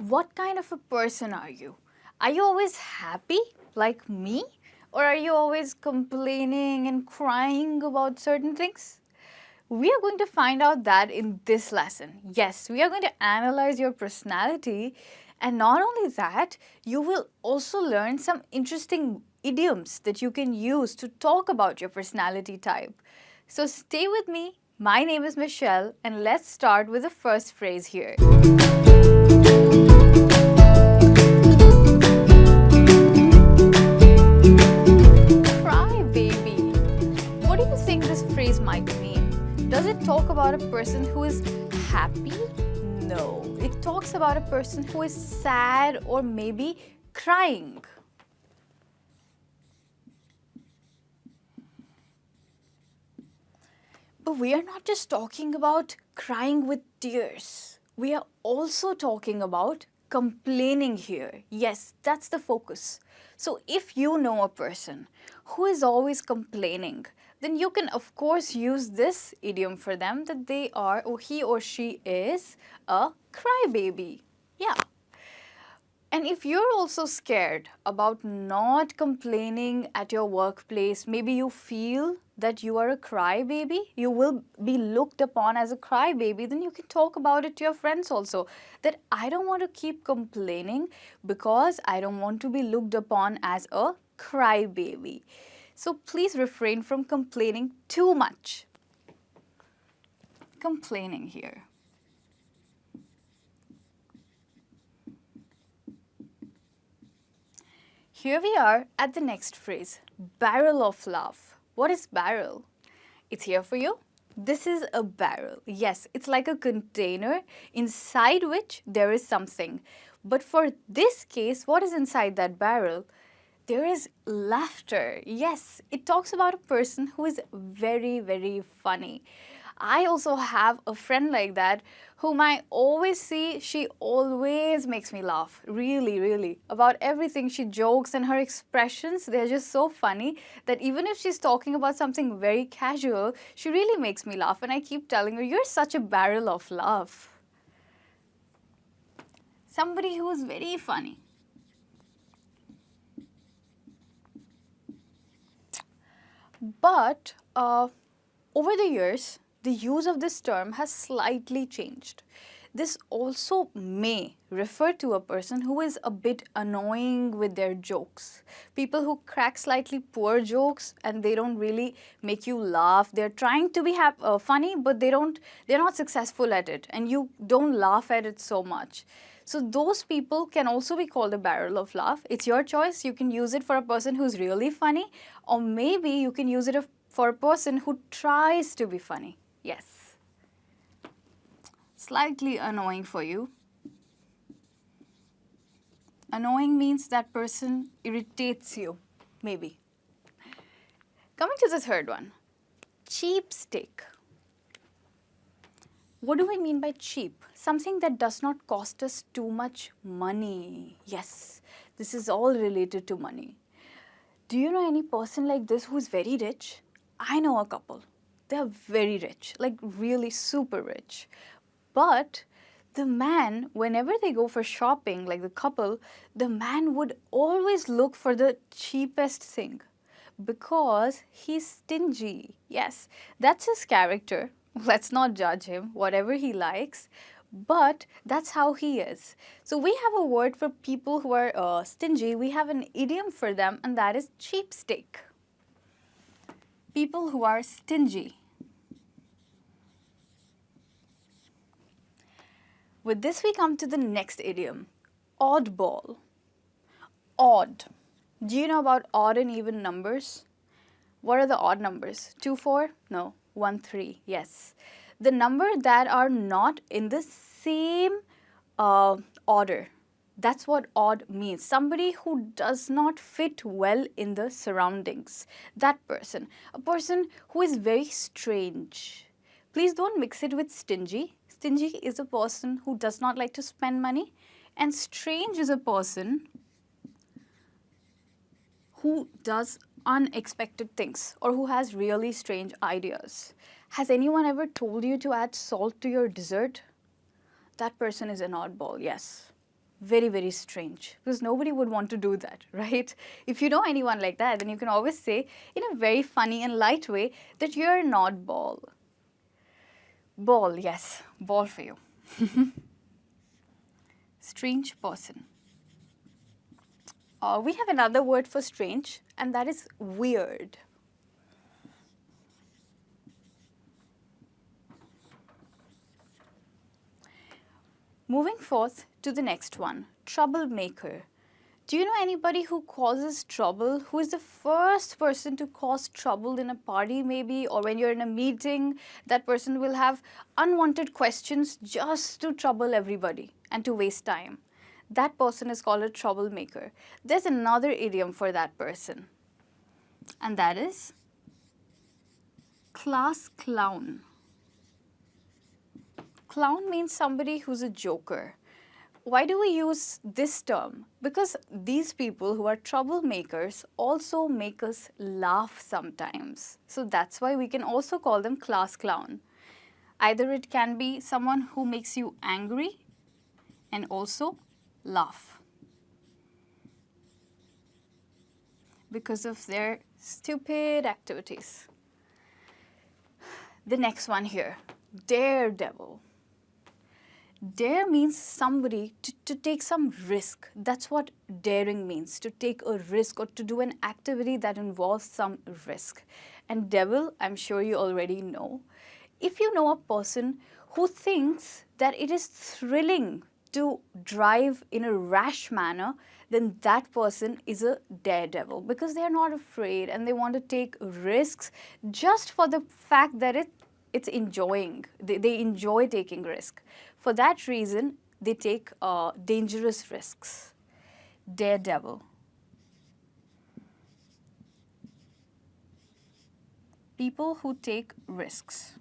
What kind of a person are you? Are you always happy like me? Or are you always complaining and crying about certain things? We are going to find out that in this lesson. Yes, we are going to analyze your personality, and not only that, you will also learn some interesting idioms that you can use to talk about your personality type. So stay with me. My name is Michelle, and let's start with the first phrase here. Cry baby. What do you think this phrase might mean? Does it talk about a person who is happy? No. It talks about a person who is sad or maybe crying. But we are not just talking about crying with tears. We are also talking about complaining here. Yes, that's the focus. So if you know a person who is always complaining, then you can of course use this idiom for them, that they are, or he or she is, a crybaby. Yeah. And if you're also scared about not complaining at your workplace, maybe you feel that you are a crybaby, you will be looked upon as a crybaby, then you can talk about it to your friends also. That I don't want to keep complaining because I don't want to be looked upon as a crybaby. So please refrain from complaining too much. Complaining here. Here we are at the next phrase, barrel of love. What is barrel? It's here for you. This is a barrel. Yes, it's like a container inside which there is something. But for this case, what is inside that barrel? There is laughter. Yes, it talks about a person who is very, very funny. I also have a friend like that whom I always see. She always makes me laugh, really, really. About everything, she jokes, and her expressions, they're just so funny that even if she's talking about something very casual, she really makes me laugh. And I keep telling her, you're such a barrel of love. Somebody who is very funny. But over the years, the use of this term has slightly changed. This also may refer to a person who is a bit annoying with their jokes. People who crack slightly poor jokes and they don't really make you laugh. They're trying to be funny, but they're not successful at it, and you don't laugh at it so much. So those people can also be called a barrel of laugh. It's your choice. You can use it for a person who's really funny, or maybe you can use it for a person who tries to be funny. Yes. Slightly annoying for you. Annoying means that person irritates you, maybe. Coming to the third one, cheapskate. What do we mean by cheap? Something that does not cost us too much money. Yes, this is all related to money. Do you know any person like this who is very rich? I know a couple. They are very rich, like really super rich. But the man, whenever they go for shopping, like the couple, the man would always look for the cheapest thing because he's stingy. Yes, that's his character. Let's not judge him, whatever he likes, but that's how he is. So we have a word for people who are stingy. We have an idiom for them, and that is cheapskate. People who are stingy. With this, we come to the next idiom, oddball. Odd. Do you know about odd and even numbers? What are the odd numbers? 2, 4? No. 1, 3. Yes. The number that are not in the same order. That's what odd means. Somebody who does not fit well in the surroundings. That person. A person who is very strange. Please don't mix it with stingy. Stingy is a person who does not like to spend money, and strange is a person who does unexpected things or who has really strange ideas. Has anyone ever told you to add salt to your dessert? That person is an oddball, yes. very, very strange, because nobody would want to do that, right? If you know anyone like that, then you can always say in a very funny and light way that you're not ball. Ball, yes, ball for you. Strange person. We have another word for strange, and that is weird. Moving forth to the next one, troublemaker. Do you know anybody who causes trouble, who is the first person to cause trouble in a party maybe, or when you're in a meeting, that person will have unwanted questions just to trouble everybody and to waste time. That person is called a troublemaker. There's another idiom for that person, and that is class clown. Clown means somebody who's a joker. Why do we use this term? Because these people who are troublemakers also make us laugh sometimes. So that's why we can also call them class clown. Either it can be someone who makes you angry and also laugh because of their stupid activities. The next one here, daredevil. Dare means somebody to take some risk. That's what daring means, to take a risk or to do an activity that involves some risk. And devil, I'm sure you already know. If you know a person who thinks that it is thrilling to drive in a rash manner, then that person is a daredevil, because they are not afraid and they want to take risks just for the fact that it's enjoying. They enjoy taking risk. For that reason, they take dangerous risks. Daredevil. People who take risks.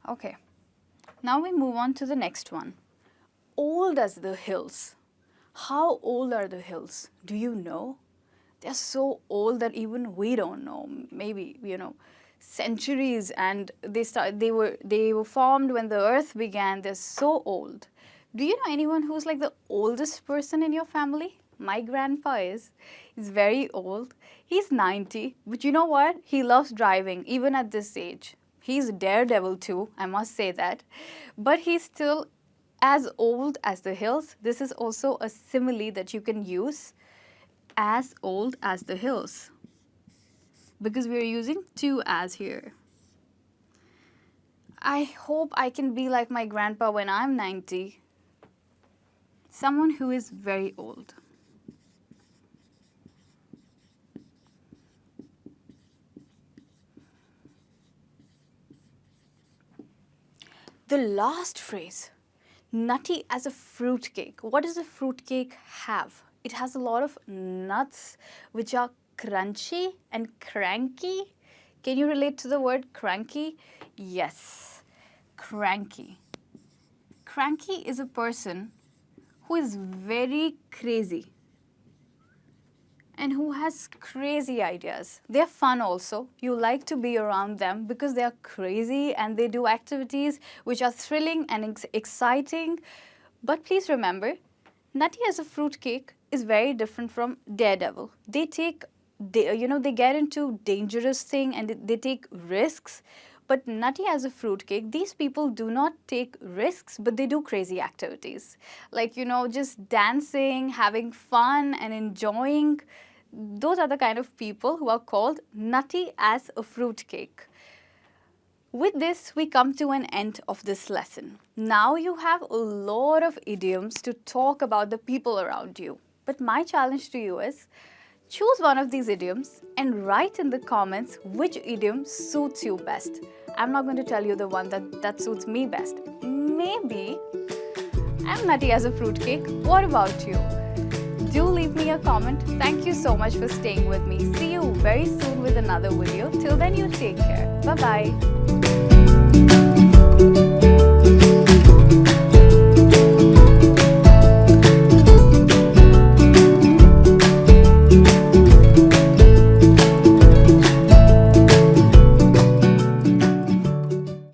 Okay, now we move on to the next one. Old as the hills. How old are the hills? Do you know? They're so old that even we don't know. Maybe, centuries, and they were formed when the earth began. They're so old. Do you know anyone who's like the oldest person in your family? My grandpa is. He's very old. He's 90, but you know what? He loves driving even at this age. He's a daredevil too, I must say that. But he's still as old as the hills. This is also a simile that you can use, as old as the hills, because we're using two as here. I hope I can be like my grandpa when I'm 90. Someone who is very old. The last phrase, nutty as a fruitcake. What does a fruitcake have? It has a lot of nuts which are crunchy and cranky. Can you relate to the word cranky? Yes, cranky. Cranky is a person who is very crazy and who has crazy ideas. They're fun also. You like to be around them because they are crazy and they do activities which are thrilling and exciting. But please remember, nutty as a fruitcake is very different from daredevil. They get into dangerous thing and they take risks. But nutty as a fruitcake, these people do not take risks, but they do crazy activities. Like, just dancing, having fun and enjoying. Those are the kind of people who are called nutty as a fruitcake. With this, we come to an end of this lesson. Now you have a lot of idioms to talk about the people around you. But my challenge to you is, choose one of these idioms and write in the comments which idiom suits you best. I'm not going to tell you the one that suits me best. Maybe I'm nutty as a fruitcake. What about you? Do leave me a comment. Thank you so much for staying with me. See you very soon with another video. Till then, you take care. Bye-bye.